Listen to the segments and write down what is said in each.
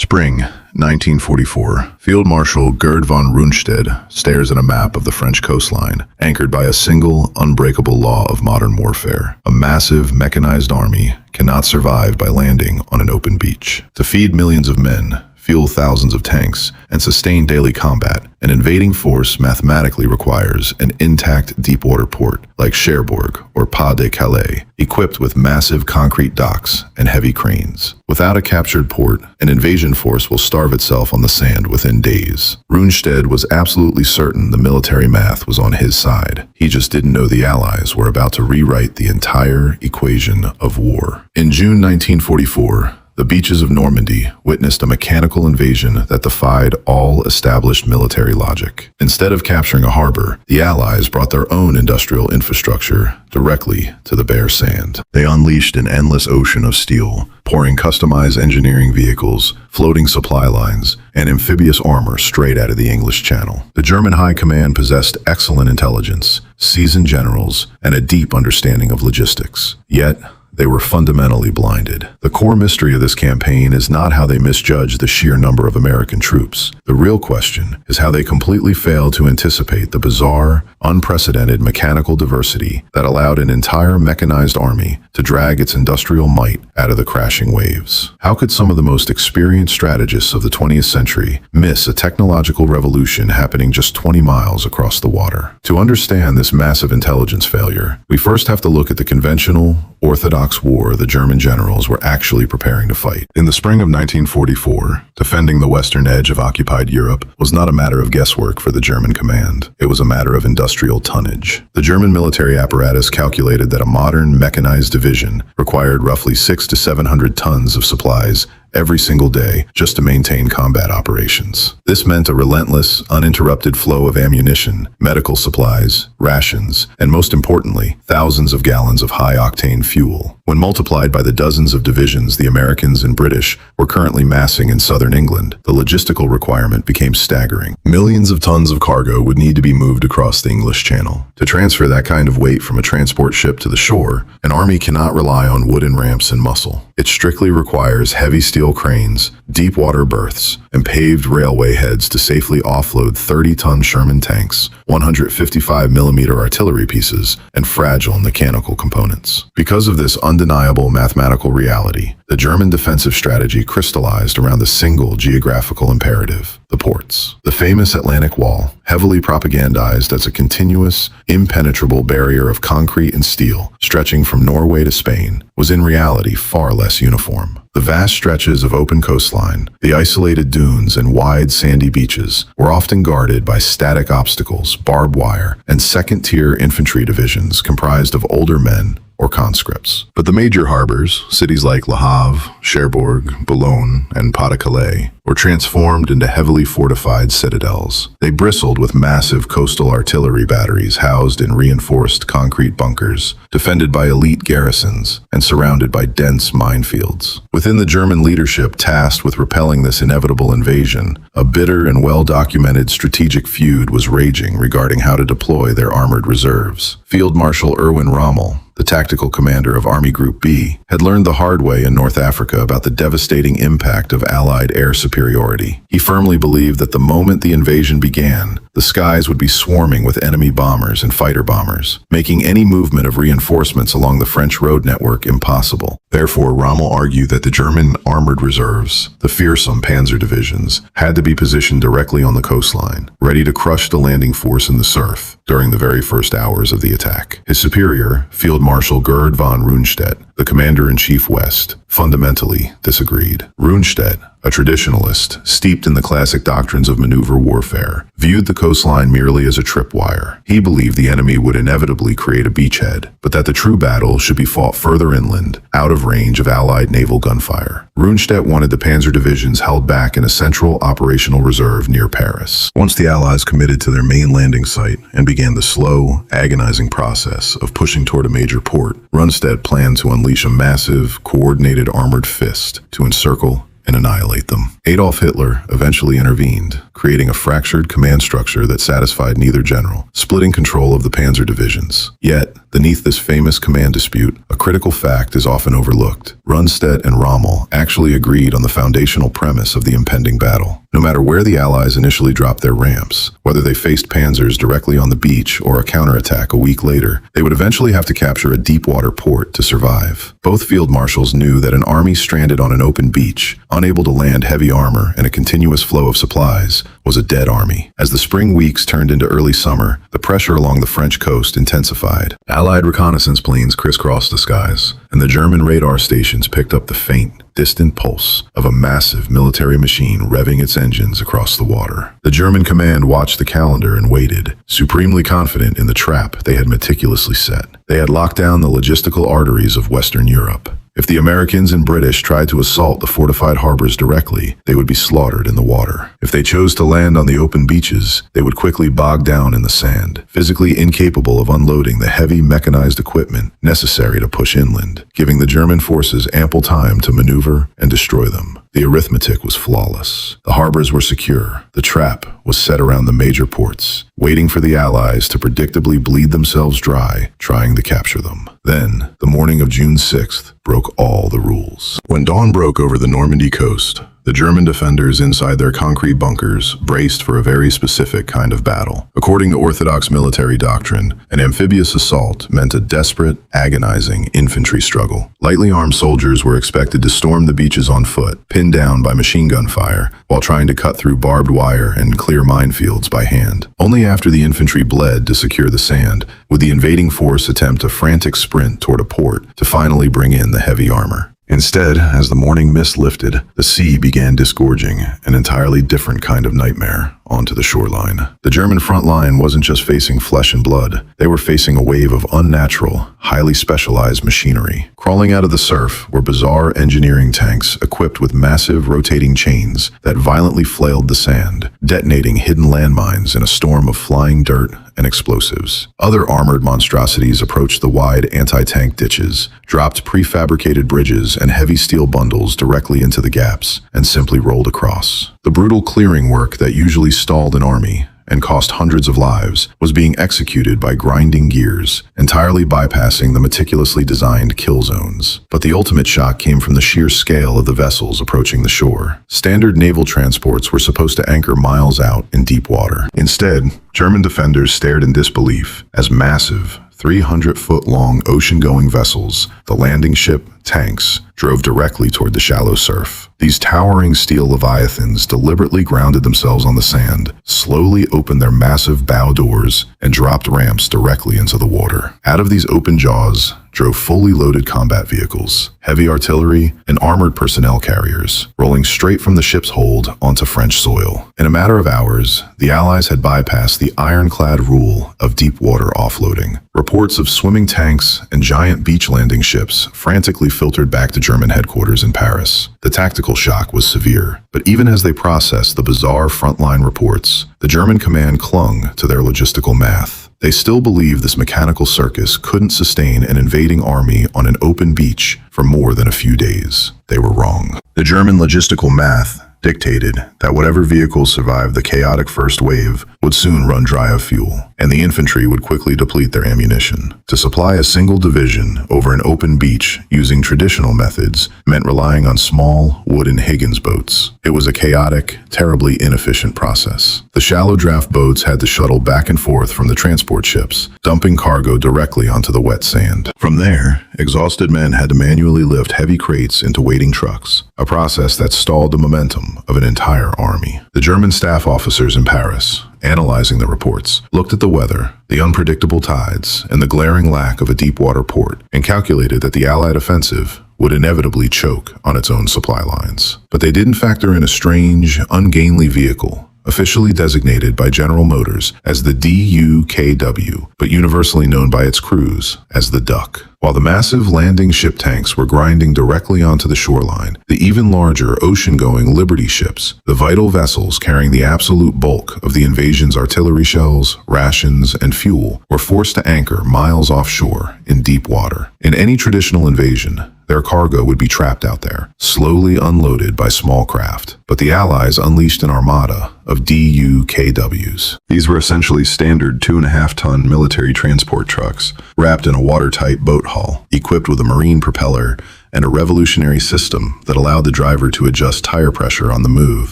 Spring 1944. Field Marshal Gerd von Rundstedt stares at a map of the French coastline, anchored by a single, unbreakable law of modern warfare. A massive, mechanized army cannot survive by landing on an open beach. To feed millions of men, fuel thousands of tanks, and sustain daily combat, an invading force mathematically requires an intact deep-water port like Cherbourg or Pas-de-Calais, equipped with massive concrete docks and heavy cranes. Without a captured port, an invasion force will starve itself on the sand within days. Rundstedt was absolutely certain the military math was on his side. He just didn't know the Allies were about to rewrite the entire equation of war. In June 1944, the beaches of Normandy witnessed a mechanical invasion that defied all established military logic. Instead of capturing a harbor, the Allies brought their own industrial infrastructure directly to the bare sand. They unleashed an endless ocean of steel, pouring customized engineering vehicles, floating supply lines, and amphibious armor straight out of the English Channel. The German High Command possessed excellent intelligence, seasoned generals, and a deep understanding of logistics. Yet, they were fundamentally blinded. The core mystery of this campaign is not how they misjudged the sheer number of American troops. The real question is how they completely failed to anticipate the bizarre, unprecedented mechanical diversity that allowed an entire mechanized army to drag its industrial might out of the crashing waves. How could some of the most experienced strategists of the 20th century miss a technological revolution happening just 20 miles across the water? To understand this massive intelligence failure, we first have to look at the conventional, orthodox war the German generals were actually preparing to fight. In the spring of 1944, defending the western edge of occupied Europe was not a matter of guesswork for the German command. It was a matter of industrial tonnage. The German military apparatus calculated that a modern mechanized division required roughly 600 to 700 tons of supplies every single day just to maintain combat operations. This meant a relentless, uninterrupted flow of ammunition, medical supplies, rations, and most importantly, thousands of gallons of high-octane fuel. When multiplied by the dozens of divisions the Americans and British were currently massing in southern England, the logistical requirement became staggering. Millions of tons of cargo would need to be moved across the English Channel. To transfer that kind of weight from a transport ship to the shore, an army cannot rely on wooden ramps and muscle. It strictly requires heavy steel cranes, deep water berths, and paved railway heads to safely offload 30-ton Sherman tanks, 155mm artillery pieces, and fragile mechanical components. Because of this undeniable mathematical reality, the German defensive strategy crystallized around a single geographical imperative: the ports. The famous Atlantic Wall, heavily propagandized as a continuous, impenetrable barrier of concrete and steel stretching from Norway to Spain, was in reality far less uniform. The vast stretches of open coastline, the isolated dunes and wide sandy beaches were often guarded by static obstacles, barbed wire, and second-tier infantry divisions comprised of older men or conscripts. But the major harbors, cities like Le Havre, Cherbourg, Boulogne, and Pas-de-Calais, were transformed into heavily fortified citadels. They bristled with massive coastal artillery batteries housed in reinforced concrete bunkers, defended by elite garrisons, and surrounded by dense minefields. Within the German leadership tasked with repelling this inevitable invasion, a bitter and well-documented strategic feud was raging regarding how to deploy their armored reserves. Field Marshal Erwin Rommel, the tactical commander of Army Group B, had learned the hard way in North Africa about the devastating impact of Allied air superiority. He firmly believed that the moment the invasion began, the skies would be swarming with enemy bombers and fighter bombers, making any movement of reinforcements along the French road network impossible. Therefore, Rommel argued that the German armored reserves, the fearsome panzer divisions, had to be positioned directly on the coastline, ready to crush the landing force in the surf during the very first hours of the attack. His superior, Field Marshal Gerd von Rundstedt, the commander-in-chief West, fundamentally disagreed. Rundstedt, a traditionalist steeped in the classic doctrines of maneuver warfare, viewed the coastline merely as a tripwire. He believed the enemy would inevitably create a beachhead, but that the true battle should be fought further inland, out of range of Allied naval gunfire. Rundstedt wanted the panzer divisions held back in a central operational reserve near Paris. Once the Allies committed to their main landing site and began the slow, agonizing process of pushing toward a major port, Rundstedt planned to unleash a massive, coordinated armored fist to encircle and annihilate them. Adolf Hitler eventually intervened, creating a fractured command structure that satisfied neither general, splitting control of the panzer divisions. Yet, beneath this famous command dispute, a critical fact is often overlooked. Rundstedt and Rommel actually agreed on the foundational premise of the impending battle. No matter where the Allies initially dropped their ramps, whether they faced panzers directly on the beach or a counterattack a week later, they would eventually have to capture a deep-water port to survive. Both field marshals knew that an army stranded on an open beach, unable to land heavy armor and a continuous flow of supplies, was a dead army. As the spring weeks turned into early summer, the pressure along the French coast intensified. Allied reconnaissance planes crisscrossed the skies, and the German radar stations picked up the faint, distant pulse of a massive military machine revving its engines across the water. The German command watched the calendar and waited, supremely confident in the trap they had meticulously set. They had locked down the logistical arteries of Western Europe. If the Americans and British tried to assault the fortified harbors directly, they would be slaughtered in the water. If they chose to land on the open beaches, they would quickly bog down in the sand, physically incapable of unloading the heavy mechanized equipment necessary to push inland, giving the German forces ample time to maneuver and destroy them. The arithmetic was flawless. The harbors were secure. The trap was set around the major ports, waiting for the Allies to predictably bleed themselves dry, trying to capture them. Then, the morning of June 6th broke all the rules. When dawn broke over the Normandy coast, the German defenders inside their concrete bunkers braced for a very specific kind of battle. According to orthodox military doctrine, an amphibious assault meant a desperate, agonizing infantry struggle. Lightly armed soldiers were expected to storm the beaches on foot, pinned down by machine gun fire, while trying to cut through barbed wire and clear minefields by hand. Only after the infantry bled to secure the sand would the invading force attempt a frantic sprint toward a port to finally bring in the heavy armor. Instead, as the morning mist lifted, the sea began disgorging an entirely different kind of nightmare onto the shoreline. The German front line wasn't just facing flesh and blood. They were facing a wave of unnatural, highly specialized machinery. Crawling out of the surf were bizarre engineering tanks equipped with massive rotating chains that violently flailed the sand, detonating hidden landmines in a storm of flying dirt and explosives. Other armored monstrosities approached the wide anti-tank ditches, dropped prefabricated bridges and heavy steel bundles directly into the gaps, and simply rolled across. The brutal clearing work that usually stalled an army and cost hundreds of lives was being executed by grinding gears, entirely bypassing the meticulously designed kill zones. But the ultimate shock came from the sheer scale of the vessels approaching the shore. Standard naval transports were supposed to anchor miles out in deep water. Instead, German defenders stared in disbelief as massive, 300-foot-long ocean-going vessels, the landing ship, tanks, drove directly toward the shallow surf. These towering steel leviathans deliberately grounded themselves on the sand, slowly opened their massive bow doors, and dropped ramps directly into the water. Out of these open jaws drove fully loaded combat vehicles, heavy artillery, and armored personnel carriers, rolling straight from the ship's hold onto French soil. In a matter of hours, the Allies had bypassed the ironclad rule of deep water offloading. Reports of swimming tanks and giant beach landing ships frantically filtered back to German headquarters in Paris. The tactical shock was severe, but even as they processed the bizarre frontline reports, the German command clung to their logistical math. They still believed this mechanical circus couldn't sustain an invading army on an open beach for more than a few days. They were wrong. The German logistical math dictated that whatever vehicles survived the chaotic first wave would soon run dry of fuel, and the infantry would quickly deplete their ammunition. To supply a single division over an open beach using traditional methods meant relying on small, wooden Higgins boats. It was a chaotic, terribly inefficient process. The shallow draft boats had to shuttle back and forth from the transport ships, dumping cargo directly onto the wet sand. From there, exhausted men had to manually lift heavy crates into waiting trucks, a process that stalled the momentum of an entire army. The German staff officers in Paris, analyzing the reports, looked at the weather, the unpredictable tides, and the glaring lack of a deep-water port, and calculated that the Allied offensive would inevitably choke on its own supply lines. But they didn't factor in a strange, ungainly vehicle, officially designated by General Motors as the DUKW, but universally known by its crews as the Duck. While the massive landing ship tanks were grinding directly onto the shoreline, the even larger ocean-going Liberty ships, the vital vessels carrying the absolute bulk of the invasion's artillery shells, rations, and fuel, were forced to anchor miles offshore in deep water. In any traditional invasion, their cargo would be trapped out there, slowly unloaded by small craft. But the Allies unleashed an armada of DUKWs. These were essentially standard 2.5-ton military transport trucks, wrapped in a watertight boat hull, equipped with a marine propeller and a revolutionary system that allowed the driver to adjust tire pressure on the move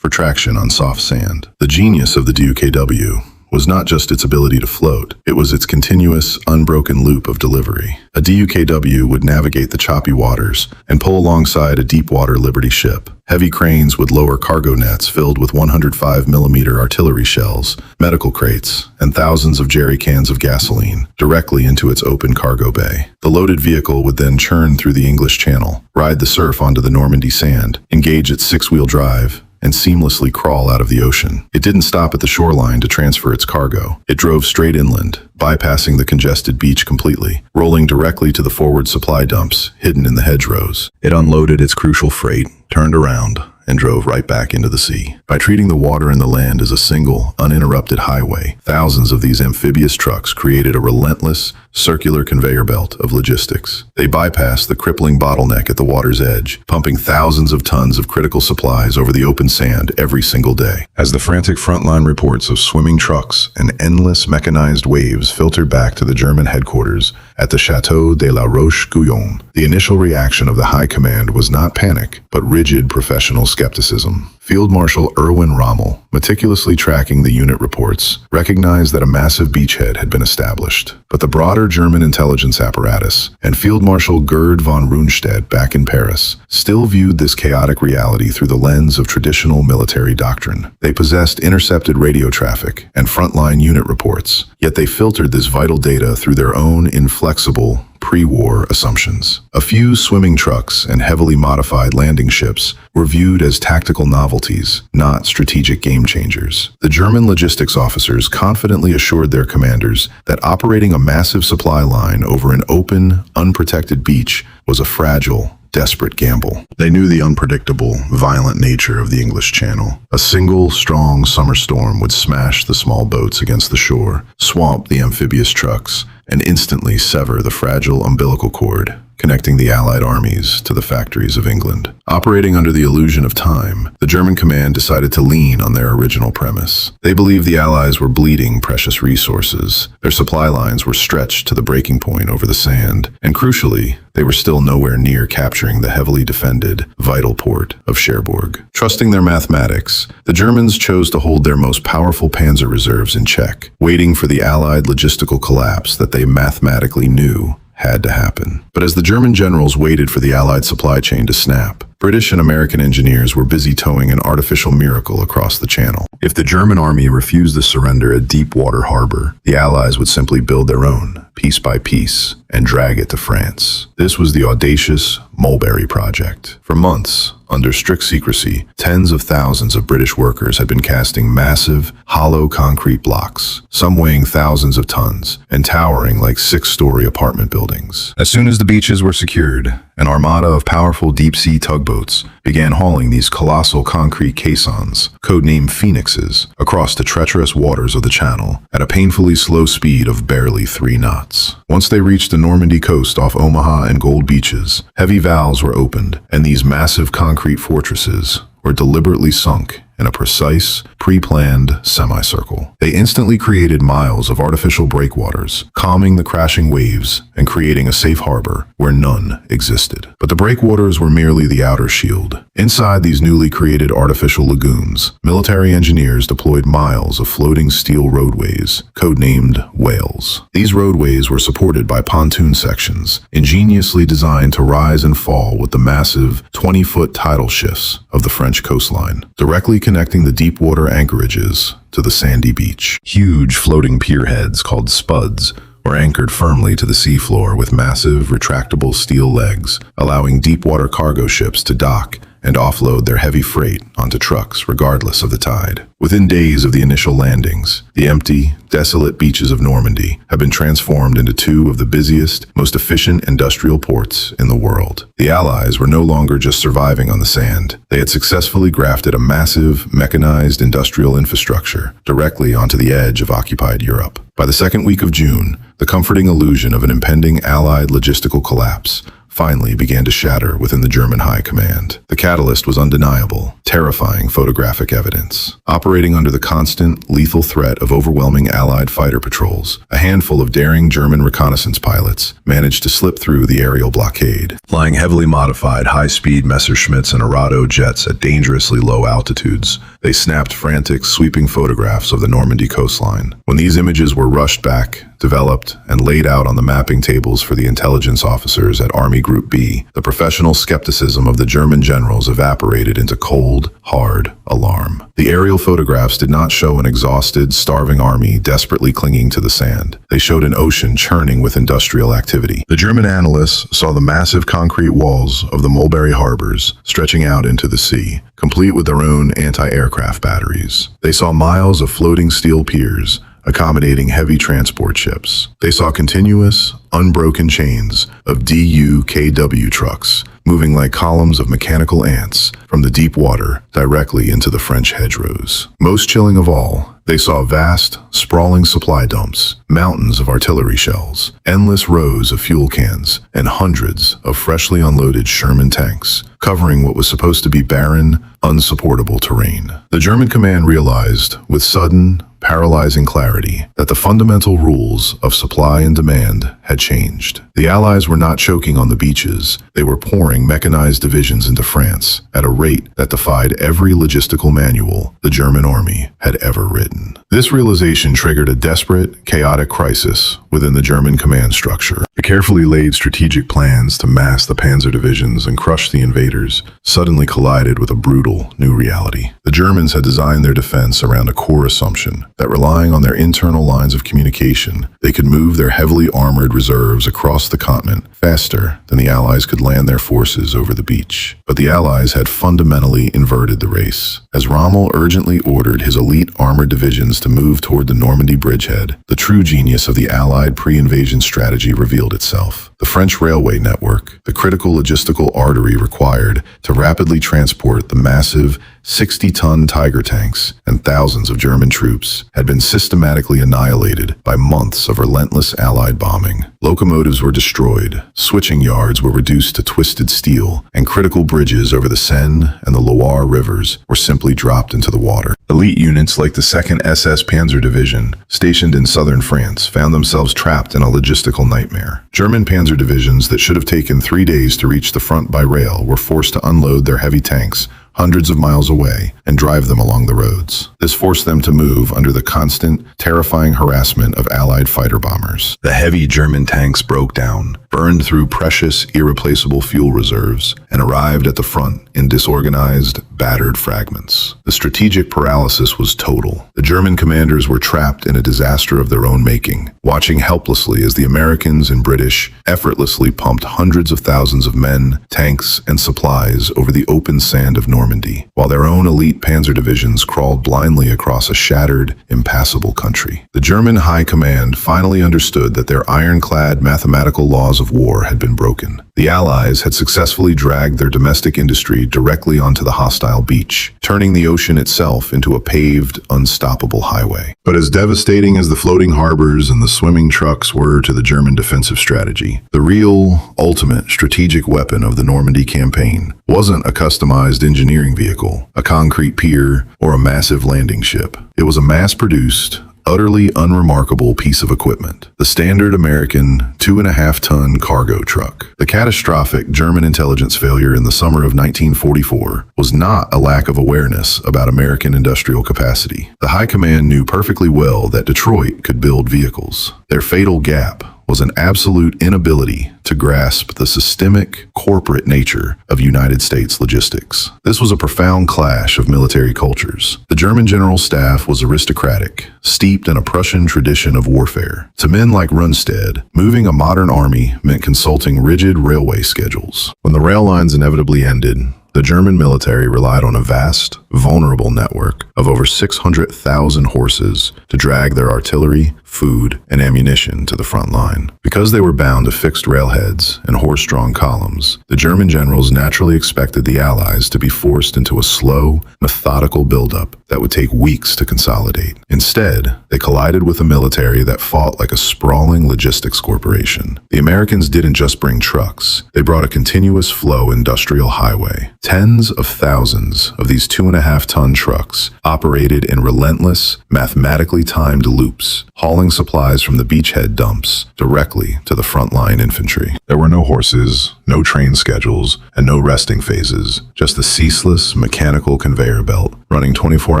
for traction on soft sand. The genius of the DUKW was not just its ability to float, it was its continuous, unbroken loop of delivery. A DUKW would navigate the choppy waters and pull alongside a deep-water Liberty ship. Heavy cranes would lower cargo nets filled with 105mm artillery shells, medical crates, and thousands of jerry cans of gasoline directly into its open cargo bay. The loaded vehicle would then churn through the English Channel, ride the surf onto the Normandy sand, engage its six-wheel drive, and seamlessly crawl out of the ocean. It didn't stop at the shoreline to transfer its cargo. It drove straight inland, bypassing the congested beach completely, rolling directly to the forward supply dumps hidden in the hedgerows. It unloaded its crucial freight, turned around, and drove right back into the sea. By treating the water and the land as a single, uninterrupted highway, thousands of these amphibious trucks created a relentless, circular conveyor belt of logistics. They bypassed the crippling bottleneck at the water's edge, pumping thousands of tons of critical supplies over the open sand every single day. As the frantic frontline reports of swimming trucks and endless mechanized waves filtered back to the German headquarters at the Château de la Roche-Guyon, the initial reaction of the high command was not panic, but rigid professional skepticism. Field Marshal Erwin Rommel, meticulously tracking the unit reports, recognized that a massive beachhead had been established. But the broader German intelligence apparatus and Field Marshal Gerd von Rundstedt back in Paris still viewed this chaotic reality through the lens of traditional military doctrine. They possessed intercepted radio traffic and frontline unit reports, yet they filtered this vital data through their own inflexible, pre-war assumptions. A few swimming trucks and heavily modified landing ships were viewed as tactical novelties, not strategic game changers. The German logistics officers confidently assured their commanders that operating a massive supply line over an open, unprotected beach was a fragile, desperate gamble. They knew the unpredictable, violent nature of the English Channel. A single, strong summer storm would smash the small boats against the shore, swamp the amphibious trucks, and instantly sever the fragile umbilical cord connecting the Allied armies to the factories of England. Operating under the illusion of time, the German command decided to lean on their original premise. They believed the Allies were bleeding precious resources. Their supply lines were stretched to the breaking point over the sand, and crucially, they were still nowhere near capturing the heavily defended, vital port of Cherbourg. Trusting their mathematics, the Germans chose to hold their most powerful panzer reserves in check, waiting for the Allied logistical collapse that they mathematically knew had to happen. But as the German generals waited for the Allied supply chain to snap, British and American engineers were busy towing an artificial miracle across the channel. If the German army refused to surrender at Deepwater Harbor, the Allies would simply build their own, piece by piece, and drag it to France. This was the audacious Mulberry Project. For months, under strict secrecy, tens of thousands of British workers had been casting massive, hollow concrete blocks, some weighing thousands of tons and towering like six-story apartment buildings. As soon as the beaches were secured, an armada of powerful deep-sea tugboats began hauling these colossal concrete caissons, codenamed Phoenixes, across the treacherous waters of the Channel at a painfully slow speed of barely 3 knots. Once they reached the Normandy coast off Omaha and Gold Beaches, heavy valves were opened, and these massive concrete fortresses were deliberately sunk in a precise, pre-planned semicircle. They instantly created miles of artificial breakwaters, calming the crashing waves and creating a safe harbor where none existed. But the breakwaters were merely the outer shield. Inside these newly created artificial lagoons, military engineers deployed miles of floating steel roadways, codenamed whales. These roadways were supported by pontoon sections, ingeniously designed to rise and fall with the massive 20-foot tidal shifts of the French coastline, directly connecting the deep water anchorages to the sandy beach. Huge floating pierheads called spuds were anchored firmly to the seafloor with massive retractable steel legs, allowing deep water cargo ships to dock and offload their heavy freight onto trucks regardless of the tide. Within days of the initial landings, the empty, desolate beaches of Normandy have been transformed into 2 of the busiest, most efficient industrial ports in the world. The Allies were no longer just surviving on the sand. They had successfully grafted a massive, mechanized industrial infrastructure directly onto the edge of occupied Europe. By the second week of June, the comforting illusion of an impending Allied logistical collapse finally began to shatter within the German high command. The catalyst was undeniable, terrifying photographic evidence. Operating under the constant, lethal threat of overwhelming Allied fighter patrols, a handful of daring German reconnaissance pilots managed to slip through the aerial blockade. Flying heavily modified, high-speed Messerschmitts and Arado jets at dangerously low altitudes, they snapped frantic, sweeping photographs of the Normandy coastline. When these images were rushed back, developed, and laid out on the mapping tables for the intelligence officers at Army Group B, the professional skepticism of the German generals evaporated into cold, hard alarm. The aerial photographs did not show an exhausted, starving army desperately clinging to the sand. They showed an ocean churning with industrial activity. The German analysts saw the massive concrete walls of the Mulberry Harbors stretching out into the sea, complete with their own anti-aircraft batteries. They saw miles of floating steel piers accommodating heavy transport ships. They saw continuous, unbroken chains of DUKW trucks moving like columns of mechanical ants from the deep water directly into the French hedgerows. Most chilling of all, they saw vast, sprawling supply dumps, mountains of artillery shells, endless rows of fuel cans, and hundreds of freshly unloaded Sherman tanks, covering what was supposed to be barren, unsupportable terrain. The German command realized, with sudden, paralyzing clarity, that the fundamental rules of supply and demand had changed. The Allies were not choking on the beaches, they were pouring mechanized divisions into France at a rate that defied every logistical manual the German army had ever written. This realization triggered a desperate, chaotic crisis within the German command structure. The carefully laid strategic plans to mass the panzer divisions and crush the invaders suddenly collided with a brutal new reality. The Germans had designed their defense around a core assumption that relying on their internal lines of communication, they could move their heavily armored reserves across the continent faster than the Allies could land their forces over the beach. But the Allies had fundamentally inverted the race. As Rommel urgently ordered his elite armored divisions to move toward the Normandy bridgehead, the true genius of the Allied pre-invasion strategy revealed itself. The French railway network, the critical logistical artery required to rapidly transport the massive 60-ton Tiger tanks and thousands of German troops, had been systematically annihilated by months of relentless Allied bombing. Locomotives were destroyed, switching yards were reduced to twisted steel, and critical bridges over the Seine and the Loire rivers were simply dropped into the water. Elite units like the 2nd SS Panzer Division, stationed in southern France, found themselves trapped in a logistical nightmare. German panzer divisions that should have taken 3 days to reach the front by rail were forced to unload their heavy tanks hundreds of miles away and drive them along the roads. This forced them to move under the constant, terrifying harassment of Allied fighter bombers. The heavy German tanks broke down, burned through precious, irreplaceable fuel reserves, and arrived at the front in disorganized, battered fragments. The strategic paralysis was total. The German commanders were trapped in a disaster of their own making, watching helplessly as the Americans and British effortlessly pumped hundreds of thousands of men, tanks, and supplies over the open sand of Normandy, while their own elite panzer divisions crawled blindly across a shattered, impassable country. The German high command finally understood that their ironclad mathematical laws of war had been broken. The Allies had successfully dragged their domestic industry directly onto the hostile beach, turning the ocean itself into a paved, unstoppable highway. But as devastating as the floating harbors and the swimming trucks were to the German defensive strategy, the real, ultimate strategic weapon of the Normandy campaign wasn't a customized engineering vehicle, a concrete pier, or a massive landing ship. It was a mass-produced, utterly unremarkable piece of equipment, the standard American 2.5-ton cargo truck. The catastrophic German intelligence failure in the summer of 1944 was not a lack of awareness about American industrial capacity. The high command knew perfectly well that Detroit could build vehicles. Their fatal gap was an absolute inability to grasp the systemic, corporate nature of United States logistics. This was a profound clash of military cultures. The German general staff was aristocratic, steeped in a Prussian tradition of warfare. To men like Rundstedt, moving a modern army meant consulting rigid railway schedules. When the rail lines inevitably ended, the German military relied on a vast, vulnerable network of over 600,000 horses to drag their artillery, food, and ammunition to the front line. Because they were bound to fixed railheads and horse-drawn columns, the German generals naturally expected the Allies to be forced into a slow, methodical buildup that would take weeks to consolidate. Instead, they collided with a military that fought like a sprawling logistics corporation. The Americans didn't just bring trucks, they brought a continuous flow industrial highway. Tens of thousands of these 2.5-ton trucks operated in relentless, mathematically timed loops, hauling supplies from the beachhead dumps directly to the frontline infantry. There were no horses, no train schedules, and no resting phases, just a ceaseless mechanical conveyor belt running 24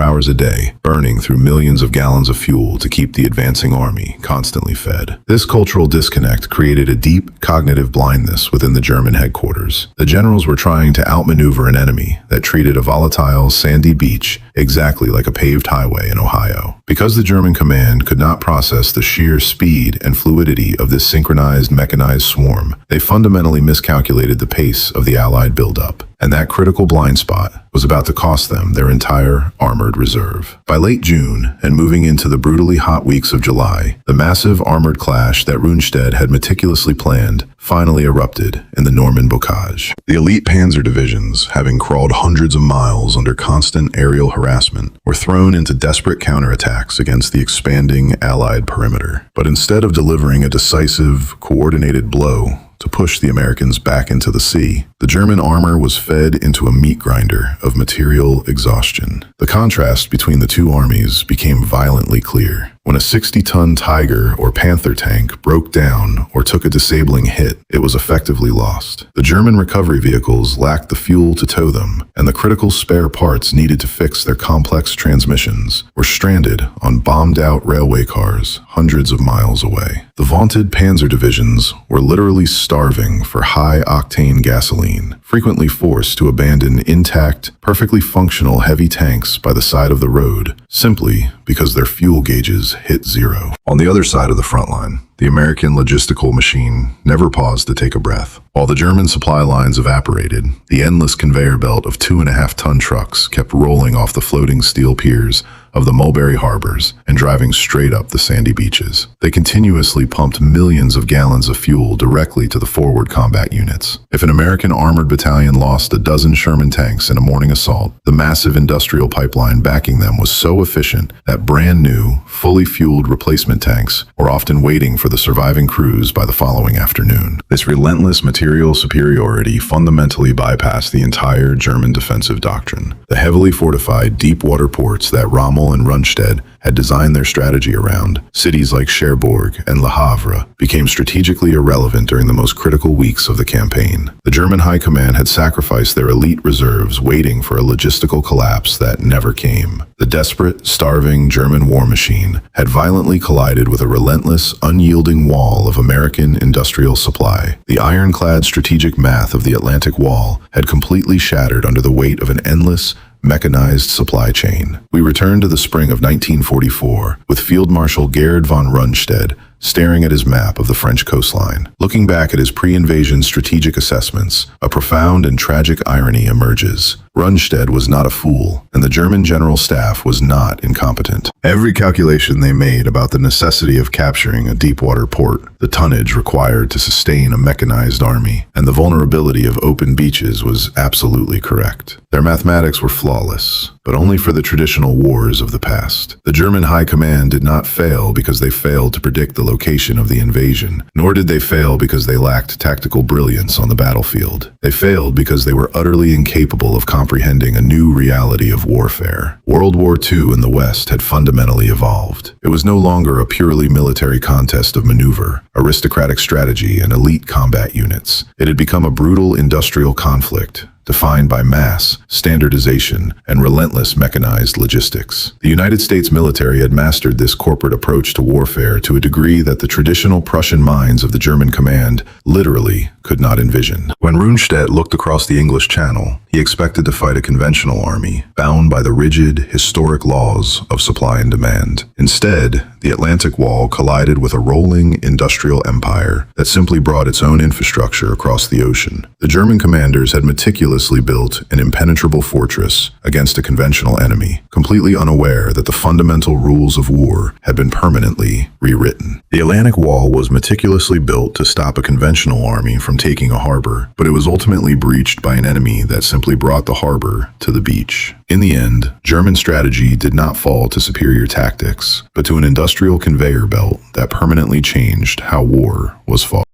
hours a day, burning through millions of gallons of fuel to keep the advancing army constantly fed. This cultural disconnect created a deep cognitive blindness within the German headquarters. The generals were trying to outmaneuver an enemy that treated a volatile, sandy beach exactly like a paved highway in Ohio. Because the German command could not process the sheer speed and fluidity of this synchronized, mechanized swarm, they fundamentally miscalculated the pace of the Allied buildup. And that critical blind spot was about to cost them their entire armored reserve. By late June, and moving into the brutally hot weeks of July, the massive armored clash that Rundstedt had meticulously planned finally erupted in the Normandy bocage. The elite panzer divisions, having crawled hundreds of miles under constant aerial harassment, were thrown into desperate counterattacks against the expanding Allied perimeter. But instead of delivering a decisive, coordinated blow to push the Americans back into the sea, the German armor was fed into a meat grinder of material exhaustion. The contrast between the two armies became violently clear. When a 60-ton Tiger or Panther tank broke down or took a disabling hit, it was effectively lost. The German recovery vehicles lacked the fuel to tow them, and the critical spare parts needed to fix their complex transmissions were stranded on bombed-out railway cars hundreds of miles away. The vaunted panzer divisions were literally starving for high-octane gasoline, frequently forced to abandon intact, perfectly functional heavy tanks by the side of the road, simply because their fuel gauges hit zero. On the other side of the front line, the American logistical machine never paused to take a breath. While the German supply lines evaporated, the endless conveyor belt of 2.5-ton trucks kept rolling off the floating steel piers of the Mulberry Harbors and driving straight up the sandy beaches. They continuously pumped millions of gallons of fuel directly to the forward combat units. If an American armored battalion lost a dozen Sherman tanks in a morning assault, the massive industrial pipeline backing them was so efficient that brand new, fully fueled replacement tanks were often waiting for the surviving crews by the following afternoon. This relentless material superiority fundamentally bypassed the entire German defensive doctrine. The heavily fortified deep water ports that Rommel and Rundstedt had designed their strategy around, cities like Cherbourg and Le Havre, became strategically irrelevant during the most critical weeks of the campaign. The German High Command had sacrificed their elite reserves waiting for a logistical collapse that never came. The desperate, starving German war machine had violently collided with a relentless, unyielding wall of American industrial supply. The ironclad strategic math of the Atlantic Wall had completely shattered under the weight of an endless, mechanized supply chain. We return to the spring of 1944 with Field Marshal Gerd von Rundstedt staring at his map of the French coastline. Looking back at his pre-invasion strategic assessments, a profound and tragic irony emerges. Rundstedt was not a fool, and the German general staff was not incompetent. Every calculation they made about the necessity of capturing a deep-water port, the tonnage required to sustain a mechanized army, and the vulnerability of open beaches was absolutely correct. Their mathematics were flawless, but only for the traditional wars of the past. The German High Command did not fail because they failed to predict the location of the invasion, nor did they fail because they lacked tactical brilliance on the battlefield. They failed because they were utterly incapable of comprehending a new reality of warfare. World War II in the West had fundamentally evolved. It was no longer a purely military contest of maneuver, aristocratic strategy, and elite combat units. It had become a brutal industrial conflict, defined by mass, standardization, and relentless mechanized logistics. The United States military had mastered this corporate approach to warfare to a degree that the traditional Prussian minds of the German command literally could not envision. When Rundstedt looked across the English Channel, he expected to fight a conventional army, bound by the rigid, historic laws of supply and demand. Instead, the Atlantic Wall collided with a rolling industrial empire that simply brought its own infrastructure across the ocean. The German commanders had meticulously meticulously built an impenetrable fortress against a conventional enemy, completely unaware that the fundamental rules of war had been permanently rewritten. The Atlantic Wall was meticulously built to stop a conventional army from taking a harbor, but it was ultimately breached by an enemy that simply brought the harbor to the beach. In the end, German strategy did not fall to superior tactics, but to an industrial conveyor belt that permanently changed how war was fought.